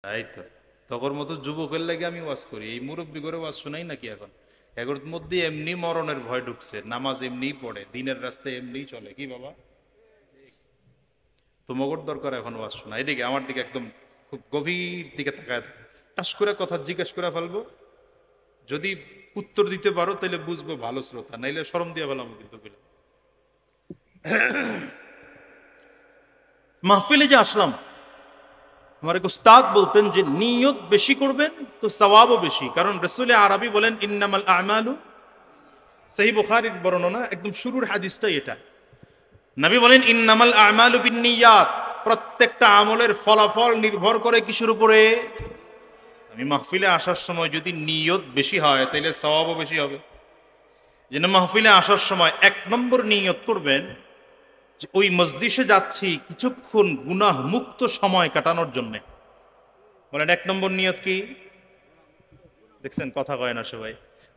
তাই তো, তখন মতো যুবকের লাগে আমি ওয়াজ করি, এই মুরব্বী করে ওয়াজ শোনাই নাকি এখন? এগুলোর মধ্যে এমনি মরণের ভয় ঢুকছে, নামাজ এমনিই পড়ে, দিনের রাস্তায় এমনিই চলে, কি বাবা তোমার দরকার এখন ওয়াজ শোনা। এদিকে আমার দিকে একদম খুব গভীর দিকে তাকায় থাকে, টাস করে কথা জিজ্ঞেস করে ফেলবো, যদি উত্তর দিতে পারো তাহলে বুঝবো ভালো শ্রোতা, নাইলে শরম দিয়ে ফেলাম কিন্তু। মাহফিলে যে আসলাম, আমার এক উস্তাদ বলতেন যে নিয়ত বেশি করবেন তো সওয়াবও বেশি, কারণ রাসূল আরবি বলেন ইন্নামাল আমালু, সহিহ বুখারীর বর্ণনা, একদম শুরুর হাদিসটাই এটা। নবী বলেন ইন্নামাল আমালু বিন্নিয়াত, প্রত্যেকটা আমলের ফলাফল নির্ভর করে কিসের উপরে? আমি মাহফিলে আসার সময় যদি নিয়ত বেশি হয় তাহলে সওয়াবও বেশি হবে। যেন মাহফিলে আসার সময় এক নম্বর নিয়ত করবেন যে ওই মজলিসে যাচ্ছি কিছুক্ষণ গুনাহ মুক্ত সময় কাটানোর জন্য। বলেন এক নম্বর নিয়ত কি? দেখছেন কথা কয় না সবাই।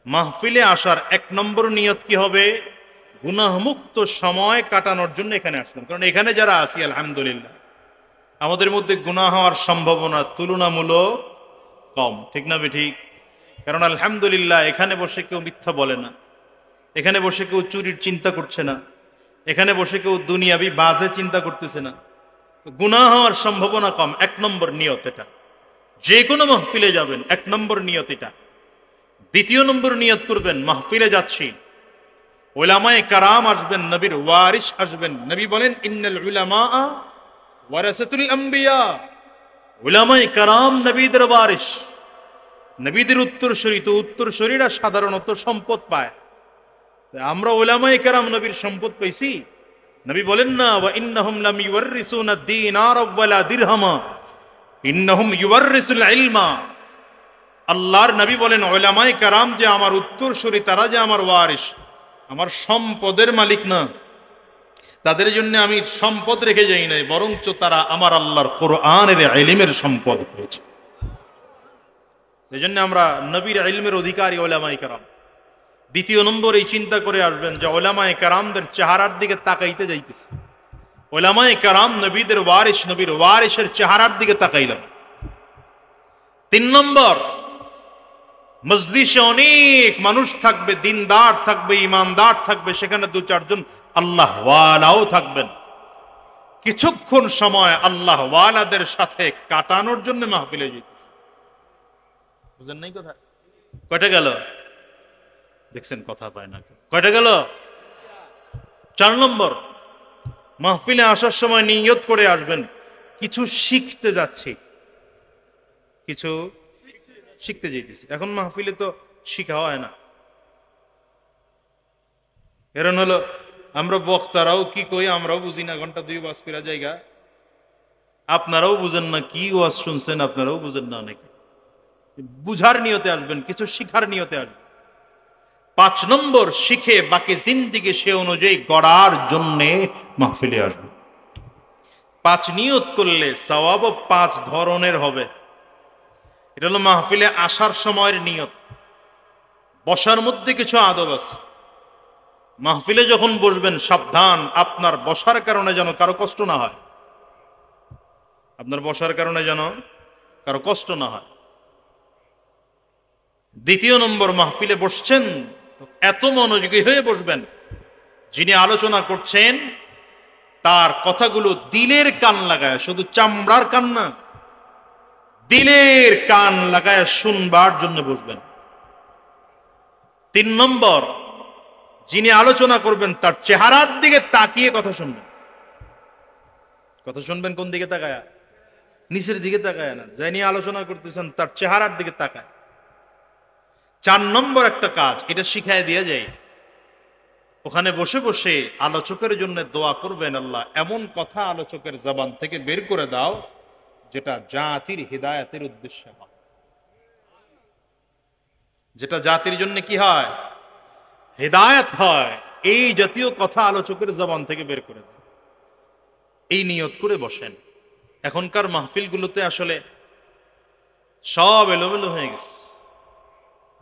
মাহফিলে আসার এক নম্বর নিয়ত কি হবে? গুনাহ মুক্ত সময় কাটানোর জন্য এখানে আসলাম। কারণ এখানে যারা আছি আলহামদুলিল্লাহ আমাদের মধ্যে গুনাহ হওয়ার সম্ভাবনা তুলনামূলক কম, ঠিক না ঠিক? কারণ আলহামদুলিল্লাহ এখানে বসে কেউ মিথ্যা বলে না, এখানে বসে কেউ চুরির চিন্তা করছে না, এখানে বসে কেউ দুনিয়াবি বাজে চিন্তা করতেছে না, গুনাহ হওয়ার সম্ভাবনা কম। এক নম্বর নিয়ত এটা। যে কোনো মাহফিলে যাবেন এক নম্বর নিয়ত এটা। দ্বিতীয় নম্বর নিয়ত করবেন মাহফিলে যাচ্ছি উলামায়ে কারাম আসবেন, নবীর ওয়ারিস আসবেন। নবী বলেন ইন্নাল উলামা ওয়ারাসাতুল আম্বিয়া, উলামায়ে কারাম নবীদের ওয়ারিস, নবীদের উত্তরসূরি। তো উত্তরসূরিরা সাধারণত সম্পদ পায়, আমরা উলামায়ে কেরাম নবীর সম্পদ পাইছি। নবী বলেন না ওয়া ইন্নাহুম লাম ইউওয়ারিসুনা দিনার ওয়ালা দিরহামা ইন্নাহুম ইউওয়ারিসুল ইলমা। আল্লাহর নবী বলেন উলামায়ে কেরাম যে আমার উত্তরসূরি, তারা যে আমার ওয়ারিস, আমার সম্পদের মালিক না, তাদের জন্য আমি সম্পদ রেখে যাই নাই, বরঞ্চ তারা আমার আল্লাহর কোরআনের ইলমের সম্পদ হয়েছে। এই জন্য আমরা নবীর ইলমের অধিকারী উলামায়ে কেরাম। দ্বিতীয় নম্বর এই চিন্তা করে আসবেন যে উলামায়ে কেরামদের চেহারার দিকে তাকাইতে যাইতেছে। উলামায়ে কেরাম নবীদের ওয়ারিস, নবীর ওয়ারিসের চেহারার দিকে তাকাইলাম। তিন নম্বর, মজলিসে অনেক মানুষ থাকবে, দিনদার থাকবে, ইমানদার থাকবে, সেখানে দু চারজন আল্লাহ ওয়ালাও থাকবেন। কিছুক্ষণ সময় আল্লাহ ওয়ালাদের সাথে কাটানোর জন্য মাহফিলে যেতেছে। বুঝেন নাই কথা? কয়টা গেল? দেখছেন কথা পায় না, কয়টা গেল? চার নম্বর, মাহফিলে আসার সময় নিয়ত করে আসবেন কিছু শিখতে যাচ্ছি, কিছু শিখতে যাইতেছি। এখন মাহফিলে তো শিখা হয় না, কারণ হলো আমরা বক্তারাও কি কই আমরাও বুঝি না, ঘন্টা দুই ওয়াজ করা জায়গা, আপনারাও বুঝেন না কি ওয়াজ শুনছেন, আপনারাও বুঝেন না। অনেকে বুঝার নিয়তে আসবেন, কিছু শিখার নিয়তে আসবেন। পাঁচ নম্বর, শিখে বাকি জিন্দিগি সে অনুযায়ী গড়ার জন্যে মাহফিলে আসবে। পাঁচ নিয়ত করলে সওয়াব পাঁচ ধরনের হবে। এটা হলো মাহফিলে আসার সময়ের নিয়ত। বসার মধ্যে কিছু আদব আছে। মাহফিলে যখন বসবেন সাবধান, আপনার বসার কারণে যেন কারো কষ্ট না হয়, আপনার বসার কারণে যেন কারো কষ্ট না হয়। দ্বিতীয় নম্বর, মাহফিলে বসছেন এত মনোযোগী হয়ে বসবেন যিনি আলোচনা করছেন তার কথাগুলো দিলের কান লাগায়, শুধু চামড়ার কান না, দিলের কান লাগায় শুনবার জন্য বসবেন। তিন নম্বর, যিনি আলোচনা করবেন তার চেহারার দিকে তাকিয়ে কথা শুনবেন। কথা শুনবেন কোন দিকে তাকায়? নিচের দিকে তাকায় না, যিনি আলোচনা করতেছেন তার চেহারার দিকে তাকায়। চার নম্বর একটা কাজ, এটা শিখায় দিয়ে যায়, ওখানে বসে বসে আলোচকের জন্য দোয়া করবেন, আল্লাহ এমন কথা আলোচকের জবান থেকে বের করে দাও যেটা জাতির হিদায়াতের উদ্দেশ্যে হয়, যেটা জাতির জন্য কি হয়? হিদায়াত হয়। এই জাতীয় কথা আলোচকের জবান থেকে বের করে দাও, এই নিয়ত করে বসেন। এখনকার মাহফিলগুলোতে আসলে সব এলোমেলো হয়ে গেছে।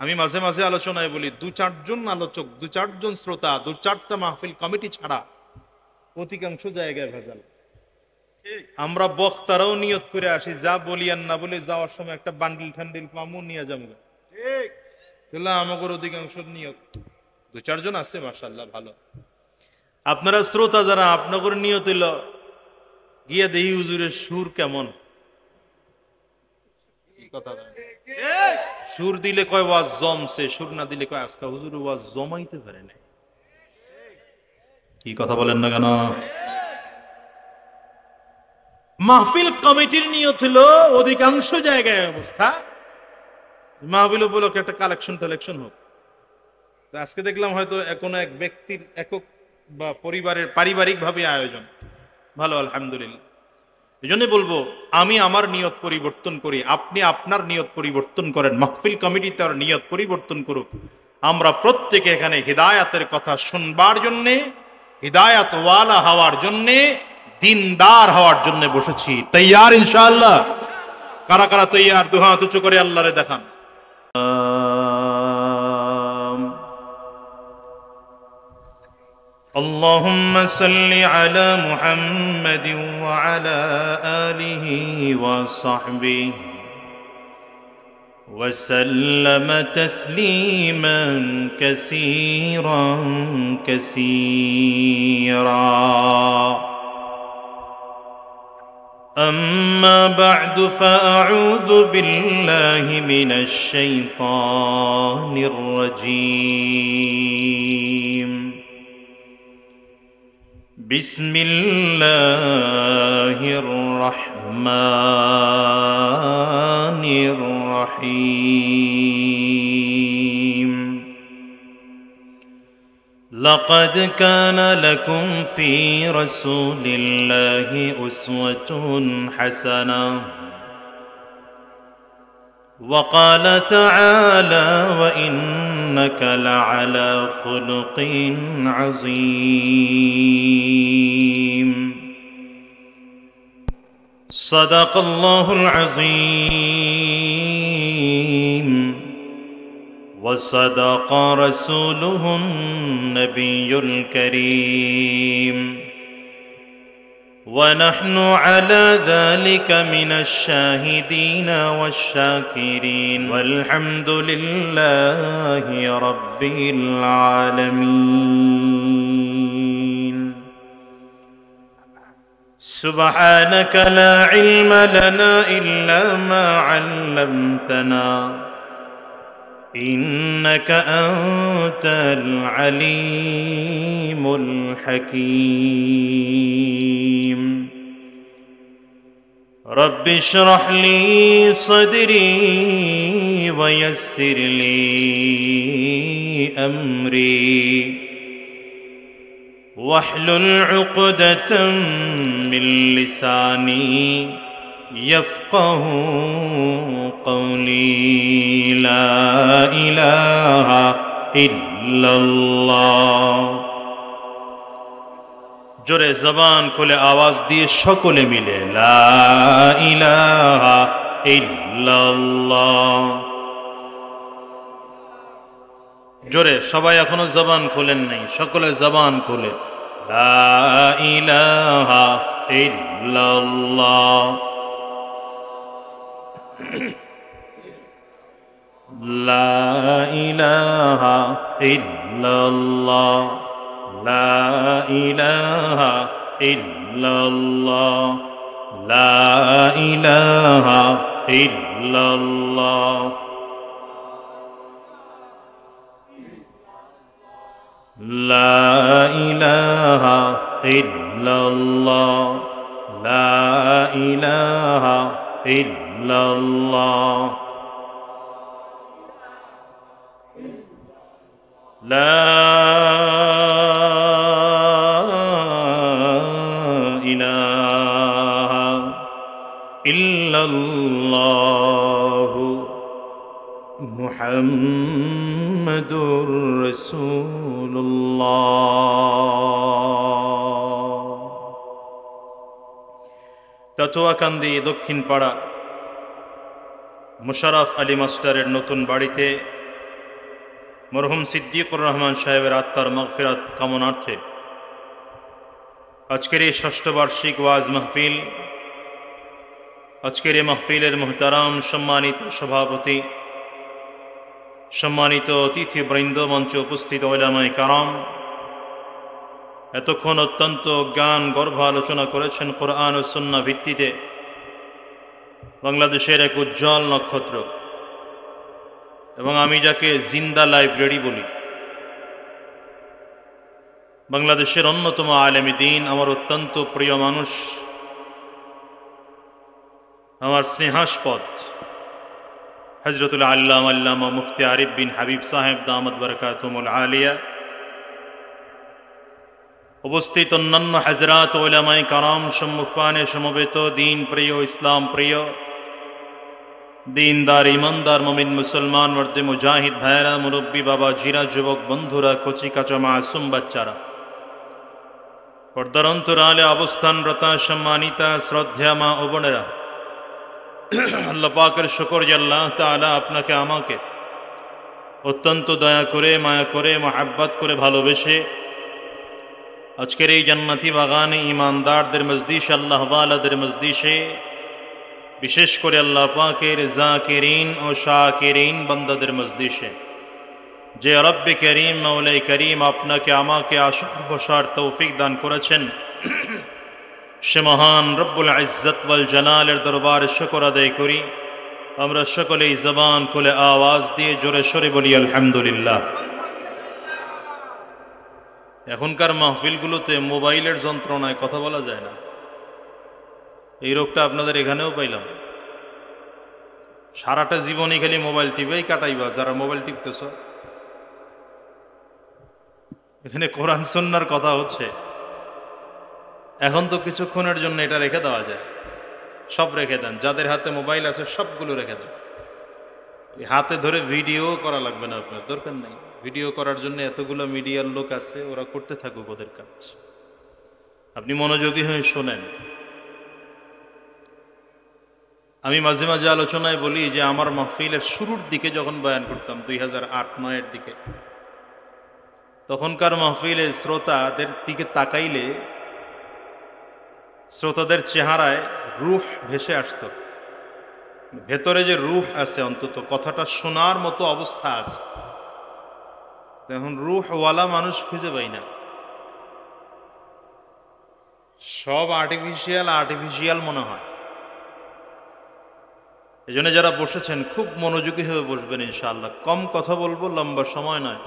আমি মাঝে মাঝে আলোচনায় বলি, দু চারজন আলোচক, দু চারজন শ্রোতা, দু চারটা মাহফিল কমিটি ছাড়া অধিকাংশ জায়গায় ভেজাল। আমরা বক্তারাও নিয়ত করে আসি, যা বলি আর না বলে যাওয়ার সময় একটা বান্ডিল ঠান্ডিল পামু নিয়ে যাবো। তাহলে আমাদের অধিকাংশ নিয়ত, দু চারজন আছে মাশাআল্লাহ ভালো। আপনারা শ্রোতা যারা, আপনাদের নিয়ত হইল গিয়া দেহি হুজুরের সুর কেমন, সুর দিলে কয় ওয়াজ জমছে, সুর না দিলে কয় আজকে হুজুর ওয়াজ জমাইতে পারে না। কি কথা বলেন না কেন? মাহফিল কমিটির নিয়ত হলো অধিকাংশ জায়গায় অবস্থা মাহফিল উপলক্ষে একটা কালেকশন টালেকশন হোক। আজকে দেখলাম হয়তো কোনো এক ব্যক্তির একক বা পরিবারের পারিবারিক ভাবে আয়োজন, ভালো আলহামদুলিল্লাহ। এই জন্য বলবো, আমি আমার নিয়ত পরিবর্তন করি, আপনি আপনার নিয়ত পরিবর্তন করেন, মাহফিল কমিটি তার নিয়ত পরিবর্তন করুক। আমরা প্রত্যেকে এখানে হিদায়াতের কথা শুনবার জন্যে, হিদায়াত ওয়ালা হওয়ার জন্যে, দিনদার হওয়ার জন্য বসেছি। তৈয়ার ইনশাআল্লাহ? কারা কারা তৈয়ার? দু হাত উঁচু করে আল্লাহরে দেখান। اللهم صل على محمد وعلى آله وصحبه وسلم تسليما كثيرا كثيرا. أما بعد فأعوذ بالله من الشيطان الرجيم. بسم الله الرحمن الرحيم. لقد كان لكم في رسول الله أسوة حسنة. وقال تعالى: وإنك لعلى خلق عظيم. صدق الله العظيم وصدق رسوله النبي الكريم. ونحن على ذلك من الشاهدين والشاكرين والحمد لله رب العالمين. سبحانك لا علم لنا إلا ما علمتنا إنك أنت العليم الحكيم. رب اشرح لي صدري ويسر لي أمري واحلل عقدة من لساني يفقه قولي. لا إله إلا الله. জোরে জবান খুলে আওয়াজ দিয়ে সকলে মিলে লা ইলাহা ইল্লাল্লাহ। জোরে, সবাই এখনো জবান খুলেন নাই, সকলে জবান খুলে লা ইলাহা ইল্লাল্লাহ। লা ইলাহা ইল্লাল্লাহ। লা ইলাহা ইল্লাল্লাহ। লা ইলাহা ইল্লাল্লাহ। লা ইলাহা ইল্লাল্লাহ। লা ইলাহা ইল্লাল্লাহ। লা ইলাহা ইল্লাল্লাহ মুহাম্মাদুর রাসূলুল্লাহ। তাতুয়াকান্দি দক্ষিণ পাড়া মুশাররফ আলী মাস্টারের নতুন বাড়িতে মরহুম সিদ্দিকুর রহমান সাহেবের আত্মার মাগফিরাত কামনার্থে আজকের এই ষষ্ঠ বার্ষিক ওয়াজ মাহফিল, আজকের এই মাহফিলের মুহতারাম সম্মানিত সভাপতি, সম্মানিত অতিথিবৃন্দ, মঞ্চে উপস্থিত উলামায়ে কেরাম, এতক্ষণ অত্যন্ত জ্ঞান গর্ভ আলোচনা করেছেন কোরআন ও সুন্নাহ ভিত্তিতে বাংলাদেশের এক উজ্জ্বল নক্ষত্র এবং আমি যাকে জিন্দা লাইব্রেরি বলি, বাংলাদেশের অন্যতম আলেমে দ্বীন, আমার অত্যন্ত প্রিয় মানুষ, আমার স্নেহাস্পদ হযরতুল আল্লামা মুফতি আরিফ বিন হাবিব সাহেব দামাত বারাকাতুহুমুল আলিয়া, উপস্থিত অন্যান্য হযরত উলামায়ে কেরাম, সম্মুখপানে সমবেত দ্বীন প্রিয়, ইসলাম প্রিয়, দীনদার ইমানদার মুমিন মুসলমান মর্দে মুজাহিদ ভাইরা, মুরব্বী বাবা জিরা, যুবক বন্ধুরা, কচি কাঁচা মাসুম বাচ্চারা, পর্দার অন্তরালে অবস্থানরতা সম্মানিতা শ্রদ্ধা মা ও বোনেরা, আল্লাহ পাকের শুকর যে আল্লাহ তাআলা আপনাকে আমাকে অত্যন্ত দয়া করে, মায়া করে, মহাব্বত করে ভালোবেসে আজকের এই জান্নাতি বাগানে ইমানদারদের মজলিসে, আল্লাহ ওয়ালাদের মজলিসে, বিশেষ করে আল্লাহ পাকের জাকিরিন ও শাকিরিন বান্দাদের মজলিসে যে রব্বে করিম, মৌলাই করিম আপনাকে আমাকে আসার বসার তৌফিক দান করেছেন, সে মহান রব্বুল ইজ্জত ওয়াল জালালের দরবারে শুকর আদায় করি। আমরা সকলেই জবান খুলে আওয়াজ দিয়ে জোরে সোরে বলি আলহামদুলিল্লাহ। এখনকার মাহফিলগুলোতে মোবাইলের যন্ত্রণায় কথা বলা যায় না, এই রোগটা আপনাদের এখানেও পাইলাম। সারাটা জীবনই খালি মোবাইল টিপেই কাটাইবা যারা মোবাইল টিপতেছ। এখানে কোরআন সুন্নাহর কথা হচ্ছে, এখন তো কিছুক্ষণের জন্য এটা রেখে দেওয়া যায়, সব রেখে দেন, যাদের হাতে মোবাইল আছে সবগুলো রেখে দেন। হাতে ধরে ভিডিও করা লাগবে না, আপনার দরকার নেই ভিডিও করার জন্য, এতগুলো মিডিয়ার লোক আছে, ওরা করতে থাকুক ওদের কাজ, আপনি মনোযোগী হয়ে শোনেন। আমি মাঝে মাঝে আলোচনায় বলি যে আমার মাহফিলের শুরুর দিকে যখন বয়ান করতাম 2008-09 দিকে, তখনকার মাহফিলে শ্রোতাদের দিকে তাকাইলে শ্রোতাদের চেহারায় রূহ ভেসে আসতো, ভেতরে যে রূহ আছে, অন্তত কথাটা শোনার মতো অবস্থা আছে। এখন রূহওয়ালা মানুষ খুঁজে পাই না, সব আর্টিফিশিয়াল মনে হয়। এই জন্য যারা বসেছেন খুব মনোযোগী হয়ে বসবেন ইনশাআল্লাহ, কম কথা বলবো, লম্বা সময় নয়।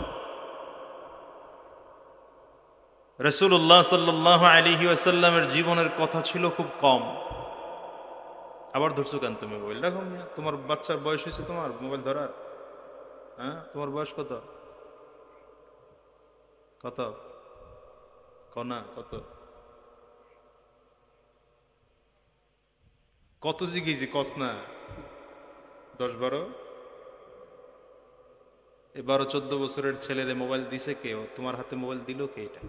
রাসূলুল্লাহ সাল্লাল্লাহু আলাইহি ওয়াসাল্লামের জীবনের কথা ছিল খুব কম। আবার ধরছো কেন তুমি মোবাইল? রাখো, তোমার বাচ্চার বয়স হয়েছে তোমার মোবাইল ধরার? হ্যাঁ, তোমার বয়স কত? কত কনা কত কত জিগেছি কস না? 10-12? এই 12-14 বছরের ছেলেরে মোবাইল দিছে কে? তোমার হাতে মোবাইল দিল কে? এটা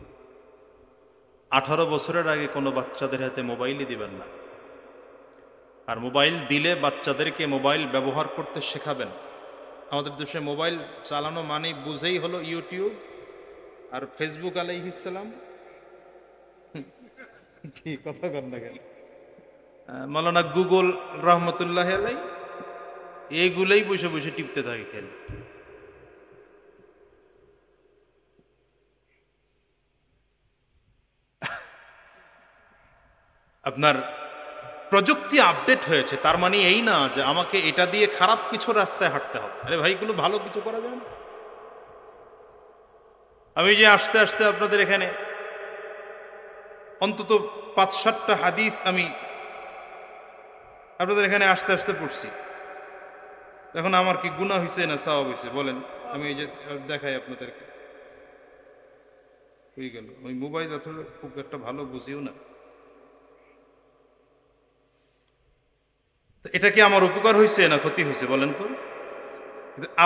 18 বছরের আগে কোনো বাচ্চাদের হাতে মোবাইলই দিবেন না। আর মোবাইল দিলে বাচ্চাদেরকে মোবাইল ব্যবহার করতে শেখাবেন। আমাদের দেশে মোবাইল চালানো মানে বুঝেই হলো ইউটিউব আর ফেসবুক আলাইহিস সালাম। কি কথা কর না কেন? মাওলানা গুগল রহমতুল্লাহ আলাই, এগুলোই বসে বসে টিপতে থাকে খেলে। আপনার প্রযুক্তি আপডেট হয়েছে, তার মানে এই না যে আমাকে এটা দিয়ে খারাপ কিছু রাস্তায় হাঁটতে হবে। আরে ভাইগুলো ভালো কিছু করা যায় না। আমি যে আস্তে আস্তে আপনাদের এখানে অন্তত 5-7টা হাদিস আমি আপনাদের এখানে আস্তে আস্তে পড়ছি, এখন আমার কি গুনাহ হয়েছে না সওয়াব হয়েছে বলেন? আমি এই যে দেখাই আপনাদেরকে, হয়ে গেল। ওই মোবাইল আসলে খুব একটা ভালো বুঝিও না। এটা কি আমার উপকার হয়েছে না ক্ষতি হয়েছে বলেন তো?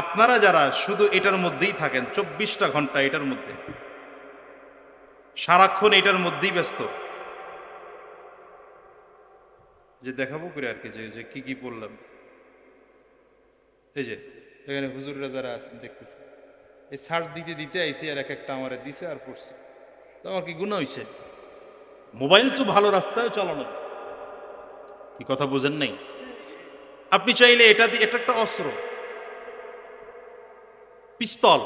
আপনারা যারা শুধু এটার মধ্যেই থাকেন, 24টা ঘন্টা এটার মধ্যে, সারাক্ষণ এটার মধ্যেই ব্যস্ত, যে দেখাবো করে আর কি যে কি কি বললাম। এই যে এখানে হুজুররা যারা আছেন দেখতেছে, এই সার্চ দিতে দিতে আইসি আর এক একটা আমার দিছে আর পড়ছে, তো আমার কি গুনাহ হইছে? মোবাইল তো ভালো রাস্তায় চালানো, কি কথা বুঝেন নাই? আপনি চাইলে এটা দিয়ে, এটা একটা অস্ত্র, পিস্তল,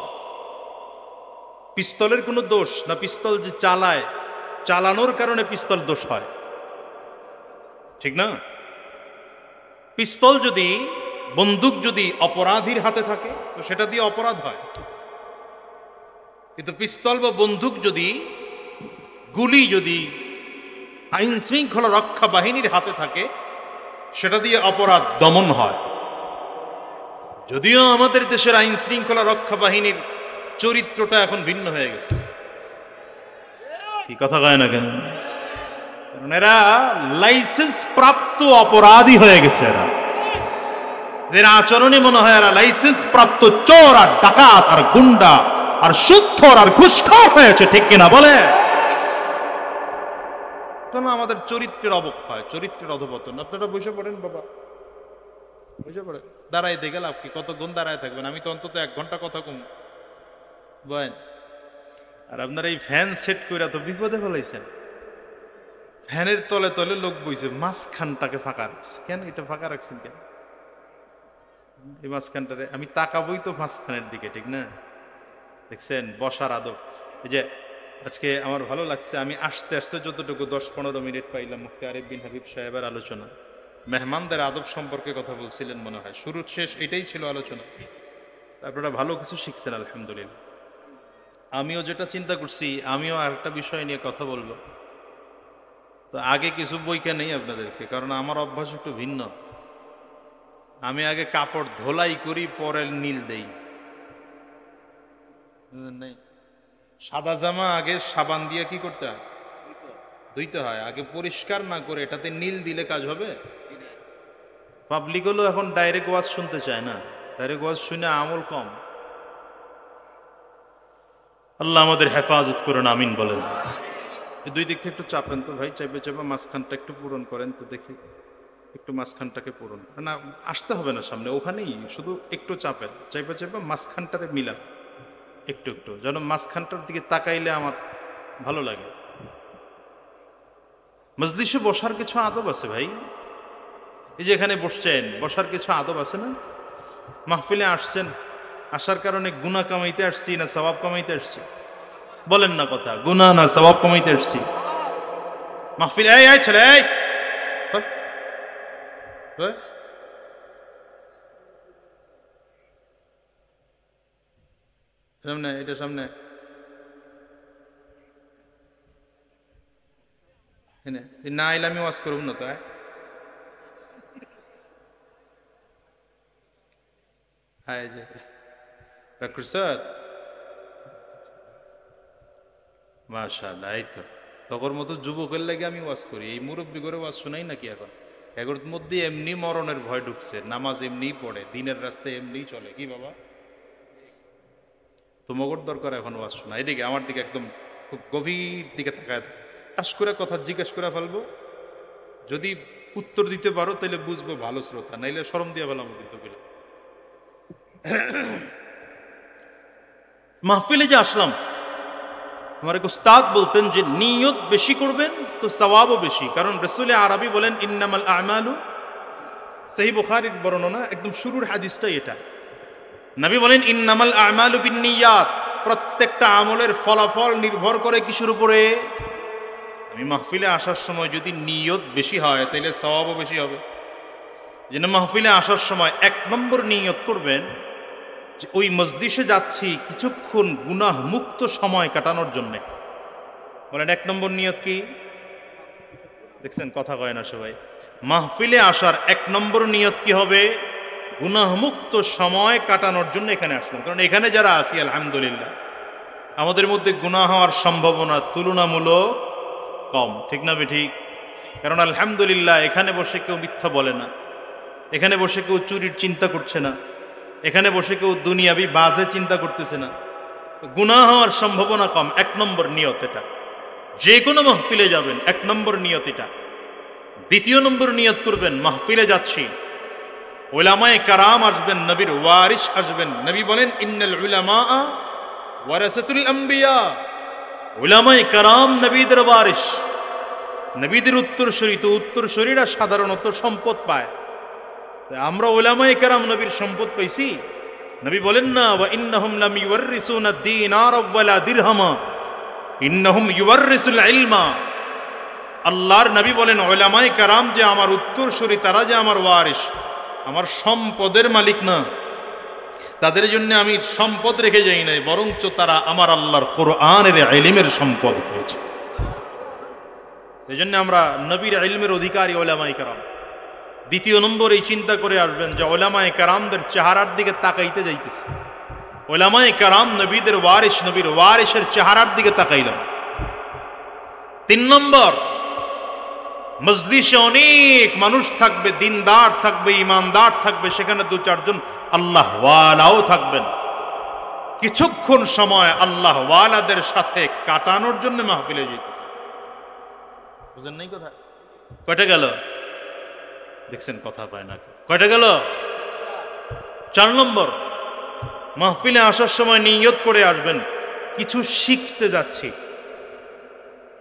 পিস্তলের কোনো দোষ না, পিস্তল যে চালায়, চালানোর কারণে পিস্তল দোষ হয়, ঠিক না? পিস্তল যদি, বন্দুক যদি অপরাধীর হাতে থাকে তো সেটা দিয়ে অপরাধ হয়, কিন্তু পিস্তল বা বন্দুক যদি, গুলি যদি আইন শৃঙ্খলা রক্ষা বাহিনীর হাতে থাকে সেটা দিয়ে অপরাধ দমন হয়। যদিও আমাদের দেশের আইন শৃঙ্খলা রক্ষা বাহিনীর চরিত্রটা এখন ভিন্ন হয়ে গেছে, কি কথা কয় না কেন? কারণ এরা লাইসেন্স প্রাপ্ত অপরাধী হয়ে গেছে, এদের আচরণে মনে হয় এরা লাইসেন্স প্রাপ্ত চোর আর ডাকাত আর গুন্ডা আর সুদখোর আর ঘুষখোর হয়েছে, ঠিক কিনা বলে? আমাদের চরিত্রের অবক্ষয়, চরিত্রের অধপতন। আপনারা বসে পড়েন বাবা, বসে পড়েন, দাঁড়াই দেখে লাভ কি? কতক্ষণ দাঁড়ায় থাকবেন? আমি তো অন্তত 1 ঘন্টা কথা কম বলেন। আর আপনারা এই ফ্যান সেট করে তো বিপদে ফেলাইছেন। ফ্যানের তলে তলে লোক বইছে, মাঝখানটাকে ফাঁকা রাখছে কেন? এটা ফাঁকা রাখছেন কেন? এই মাঝখানটারে আমি তাকাবই তো মাঝখানের দিকে, ঠিক না? দেখছেন বসার আদব। এই যে আজকে আমার ভালো লাগছে, আমি আসতে আসতে যতটুকু 10-15 মিনিট পাইলাম, মুফতি আরিফ বিন হাবিব সাহেবের আলোচনা, মেহমানদের আদব সম্পর্কে কথা বলছিলেন মনে হয়, শুরু শেষ এটাই ছিল আলোচনা। আপনারা ভালো কিছু শিখছেন আলহামদুলিল্লাহ। আমিও যেটা চিন্তা করছি, আমিও আরেকটা বিষয় নিয়ে কথা বলবো, তো আগে কিছু বইকে নেই আপনাদেরকে, কারণ আমার অভ্যাস একটু ভিন্ন। আমি আগে কাপড় ধোলাই করি, পরে নীল দেই। সাদা জামা আগে সাবান দিয়ে কি করতে হয়? ধুইতে হয়। আগে পরিষ্কার না করে এটাতে নীল দিলে কাজ হবে? পাবলিক হলো এখন ডাইরেক্ট ওয়াজ শুনতে চায় না, ডাইরেক্ট ওয়াজ শুনে আমল কম। আল্লাহ আমাদের হেফাজত করুন, আমিন বলেন। এই দুই দিক থেকে একটু চাপেন তো ভাই, চাইবে চাইবে মাঝখানটা একটু পূরণ করেন তো দেখি, একটু মাঝখানটাকে পূরণ না, আসতে হবে না সামনে, ওখানেই শুধু একটু চাপেন, চাইবে চাইবে মাঝখানটারে মিলান একটু একটু, যেন মাঝখানটার দিকে তাকাইলে আমার ভালো লাগে। মজলিসে বসার কিছু আদব আছে ভাই, এই যে এখানে বসছেন, বসার কিছু আদব আছে না? মাহফিলে আসছেন, আসার কারণে গুনাহ কামাইতে আসছি না সওয়াব কামাইতে আসছি? বলেন না কথা, গুনাহ না সওয়াব কামাইতে আসছি? মাহফিলে এই ছেলে, এই সামনে, এটা সামনে, না আইলে আমি ওয়াজ করব না তো। মাশাআল্লাহ, এই তো তখন মতো যুবকের লাগে আমি ওয়াজ করি, এই মুরব্বী করে ওয়াজ শোনাই নাকি? এখন এগুলোর মধ্যে এমনি মরণের ভয় ঢুকছে, নামাজ এমনি পড়ে, দিনের রাস্তায় এমনি চলে, কি বাবা তোমার দরকার এখন ওয়াজ শোনা? এদিকে আমার দিকে একদম খুব গভীর দিকে তাকায়, টাস করে কথা জিজ্ঞেস করে ফেলবো, যদি উত্তর দিতে পারো তাহলে বুঝবো ভালো শ্রোতা, নাইলে শরম দিয়ে ফেলাম কিন্তু। মাহফিলে যে আসলাম, আমার এক উস্তাদ বলতেন যে নিয়ত বেশি করবেন তো সওয়াবও বেশি, কারণ রাসূল আরবি বলেন ইন্নামাল আমালু, সহিহ বুখারীর বর্ণনা, একদম শুরুর হাদিসটাই এটা। নবী বলেন ইন্নামাল আমালু বিন্নিয়াত, প্রত্যেকটা আমলের ফলাফল নির্ভর করে কিসের উপরে? আমি মাহফিলে আসার সময় যদি নিয়ত বেশি হয় তাহলে সওয়াবও বেশি হবে। যেন মাহফিলে আসার সময় 1 নম্বর নিয়ত করবেন যে ওই মজলিসে যাচ্ছি কিছুক্ষণ গুনাহ মুক্ত সময় কাটানোর জন্য। বলেন 1 নম্বর নিয়ত কি? দেখছেন কথা কয় না সবাই। মাহফিলে আসার 1 নম্বর নিয়ত কি হবে? গুনাহ মুক্ত সময় কাটানোর জন্য এখানে আসলাম। কারণ এখানে যারা আছি আলহামদুলিল্লাহ আমাদের মধ্যে গুনাহ হওয়ার সম্ভাবনা তুলনামূলক কম, ঠিক না ঠিক? কারণ আলহামদুলিল্লাহ এখানে বসে কেউ মিথ্যা বলে না, এখানে বসে কেউ চুরির চিন্তা করছে না, এখানে বসে কেউ দুনিয়াবি বাজে চিন্তা করতেছে না, গুনাহ হওয়ার সম্ভাবনা কম। 1 নম্বর নিয়ত এটা। যে কোনো মাহফিলে যাবেন 1 নম্বর নিয়ত এটা। 2 নম্বর নিয়ত করবেন মাহফিলে যাচ্ছি উলামায়ে কারাম আসবেন, নবীর ওয়ারিস আসবেন। নবী বলেন ইন্নাল উলামা ওয়ারাসাতুল আম্বিয়া, উলামায়ে কারাম নবীদের ওয়ারিস। নবীদের উত্তরসূরি, তো উত্তরসূরিরা সাধারণত সম্পদ পায়। আমরা উলামায়ে কেরাম নবীর সম্পদ পাইছি। নবী বলেন না, ওয়া ইন্নাহুম লাম ইউওয়ারিসুনা দিনার ওয়ালা দিরহামা ইন্নাহুম ইউওয়ারিসুল ইলমা। আল্লাহর নবী বলেন, উলামায়ে কেরাম যে আমার উত্তরসূরি, তারা যে আমার ওয়ারিস, আমার সম্পদের মালিক না। তাদের জন্য আমি সম্পদ রেখে যাই নাই, বরঞ্চ তারা আমার আল্লাহর কোরআনের ইলমের সম্পদ হয়েছে। এই জন্য আমরা নবীর ইলমের অধিকারী উলামায়ে কেরাম। দ্বিতীয় নম্বর, এই চিন্তা করে আসবেন যে উলামায়ে কেরামদের চেহারার দিকে তাকাইতে যাইতেছে। উলামায়ে কেরাম নবীদের ওয়ারিস, নবীর ওয়ারিসের চেহারার দিকে তাকাইলাম। 3 নম্বর, মজলিসে অনেক মানুষ থাকবে, দিনদার থাকবে, ইমানদার থাকবে, সেখানে 2-4 জন আল্লাহ ওয়ালাও থাকবেন। কিছুক্ষণ সময় আল্লাহ ওয়ালাদের সাথে কাটানোর জন্য মাহফিলে যেতেছে। বুঝেন নাই কথা? কয়টা গেল? দেখছেন কথা পায় না, কয়টা গেল? 4 নম্বর, মাহফিলে আসার সময় নিয়ত করে আসবেন, কিছু শিখতে যাচ্ছি,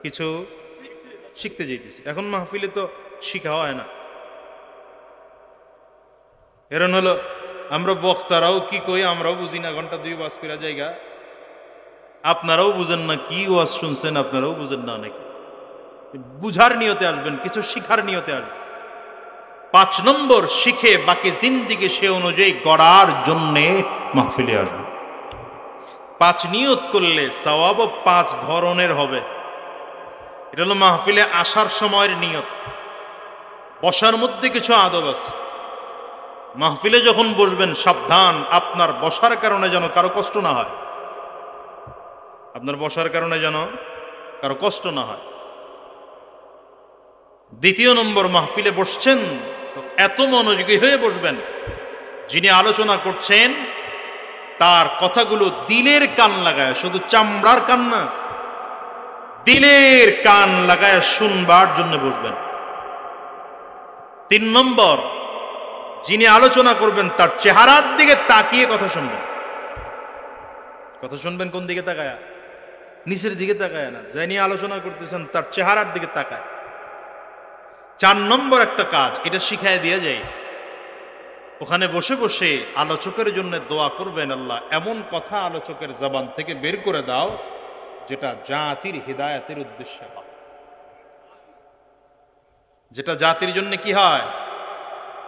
কিছু শিখতে যাইতেছি। এখন মাহফিলে তো শিখা হয় না। এরন হলো আমরা বক্তারাও কি কই আমরাও বুঝি না, ঘন্টা 2 ওয়াজ কইরা জায়গা, আপনারাও বুঝেন না, কি ওয়াজ শুনছেন আপনারাও বুঝেন না। অনেক বুঝার নিয়তে আসবেন, কিছু শিখার নিয়তে আসবেন। 5 নম্বর, শিখে বাকি জিন্দিগি সে অনুযায়ী গড়ার জন্যে মাহফিলে আসবে। 5 নিয়ত করলে সওয়াব 5 ধরনের হবে। এটা হলো মাহফিলে আসার সময়ের নিয়ত। বসার মধ্যে কিছু আদব আছে। মাহফিলে যখন বসবেন সাবধান, আপনার বসার কারণে যেন কারো কষ্ট না হয়। আপনার বসার কারণে যেন কারো কষ্ট না হয়। দ্বিতীয় নম্বর, মাহফিলে বসছেন তো এত মনোযোগী হয়ে বসবেন, যিনি আলোচনা করছেন তার কথাগুলো দিলের কান লাগায়, শুধু চামড়ার কান না, দিলের কান লাগায় শুনবার জন্য বসবেন। 3 নম্বর, যিনি আলোচনা করবেন তার চেহারার দিকে তাকিয়ে কথা শুনবেন। কথা শুনবেন কোন দিকে তাকায়? নিচের দিকে তাকায় না, যিনি আলোচনা করতেছেন তার চেহারার দিকে তাকায়। 4 নম্বর একটা কাজ, এটা শিখায় দিয়ে যায়, ওখানে বসে বসে আলোচকের জন্য দোয়া করবেন, আল্লাহ এমন কথা আলোচকের জবান থেকে বের করে দাও যেটা জাতির হিদায়াতের উদ্দেশ্যে হয়, যেটা জাতির জন্য কি হয়?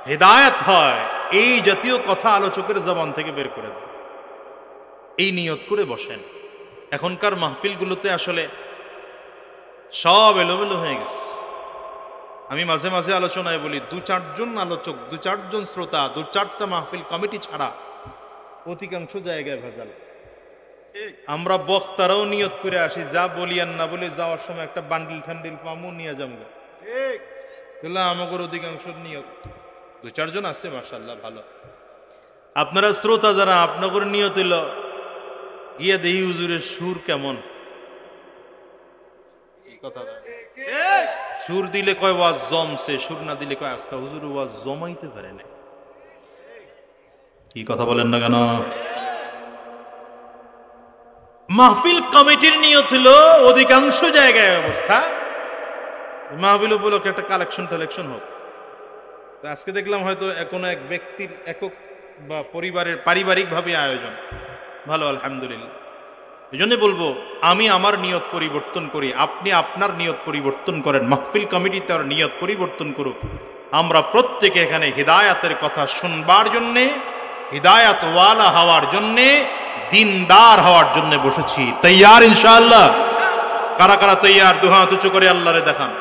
হিদায়াত হয়। এই জাতীয় কথা আলোচকের জবান থেকে বের করে দাও, এই নিয়ত করে বসেন। এখনকার মাহফিলগুলোতে আসলে সব এলোমেলো হয়ে গেছে। আমি মাঝে মাঝে আলোচনায় বলি, 2-4 জন আলোচক, 2-4 জন শ্রোতা, 2-4টা মাহফিল কমিটি ছাড়া অধিকাংশ জায়গায় ভেজাল। আমরা বক্তারাও নিয়ত করে আসি, যা বলি আর না বলে যাওয়ার সময় একটা বান্ডিল ঠান্ডিল পামু নিয়ে যাবো। ঠিক, তাহলে আমাদের অধিকাংশ নিয়ত, 2-4 জন আছে মাশাআল্লাহ ভালো। আপনারা শ্রোতা যারা, আপনাদের নিয়ত হইল গিয়ে দেখি হুজুরের সুর কেমন। কথা সুর দিলে কয় ওয়াজ জমছে, সুর না দিলে কয় আজকে হুজুর ওয়াজ জমাইতে পারে না। কি কথা বলেন না কেন? মাহফিল কমিটির নিয়ত ছিল অধিকাংশ জায়গায় অবস্থা মাহফিল উপলক্ষে একটা কালেকশন টালেকশন হোক। আজকে দেখলাম হয়তো কোনো এক ব্যক্তির একক বা পরিবারের পারিবারিক ভাবে আয়োজন, ভালো আলহামদুলিল্লাহ। এই জন্য বলবো, আমি আমার নিয়ত পরিবর্তন করি, আপনি আপনার নিয়ত পরিবর্তন করেন, মাহফিল কমিটি তার নিয়ত পরিবর্তন করুক। আমরা প্রত্যেকে এখানে হিদায়াতের কথা শুনবার জন্যে, হিদায়াত ওয়ালা হওয়ার জন্যে, দিনদার হওয়ার জন্য বসেছি। তৈয়ার ইনশাআল্লাহ? কারা কারা তৈয়ার? 2 হাত উঁচু করে আল্লাহরে দেখান।